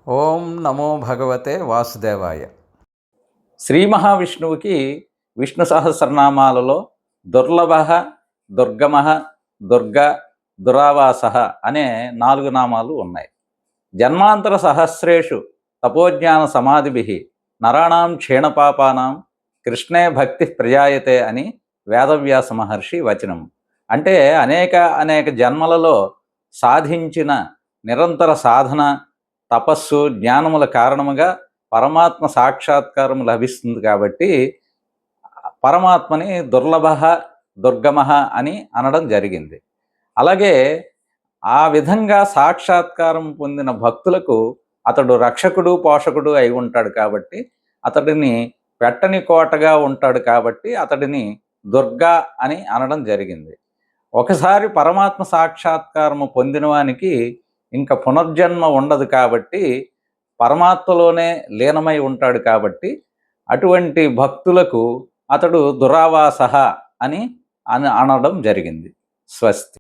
ఓం నమో భగవతే వాసుదేవాయ. శ్రీ మహావిష్ణువుకి విష్ణు సహస్రనామాలలో దుర్లభ, దుర్గమ, దుర్గ, దురావాస అనే 4 నామాలు ఉన్నాయి. జన్మాంతర సహస్రేషు తపోజ్ఞాన సమాధిభి నరాణం క్షీణపాపానాం కృష్ణే భక్తి ప్రజాయతే అని వేదవ్యాస మహర్షి వచనం. అంటే అనేక జన్మలలో సాధించిన నిరంతర సాధన, తపస్సు, జ్ఞానముల కారణముగా పరమాత్మ సాక్షాత్కారం లభిస్తుంది. కాబట్టి పరమాత్మని దుర్లభ, దుర్గమ అని అనడం జరిగింది. అలాగే ఆ విధంగా సాక్షాత్కారం పొందిన భక్తులకు అతడు రక్షకుడు, పోషకుడు అయి ఉంటాడు. కాబట్టి అతడిని పెట్టని కోటగా ఉంటాడు. కాబట్టి అతడిని దుర్గా అని అనడం జరిగింది. ఒకసారి పరమాత్మ సాక్షాత్కారము పొందిన వానికి ఇంకా పునర్జన్మ ఉండదు. కాబట్టి పరమాత్మలోనే లీనమై ఉంటాడు. కాబట్టి అటువంటి భక్తులకు అతడు దురావాస అని అనడం జరిగింది. స్వస్తి.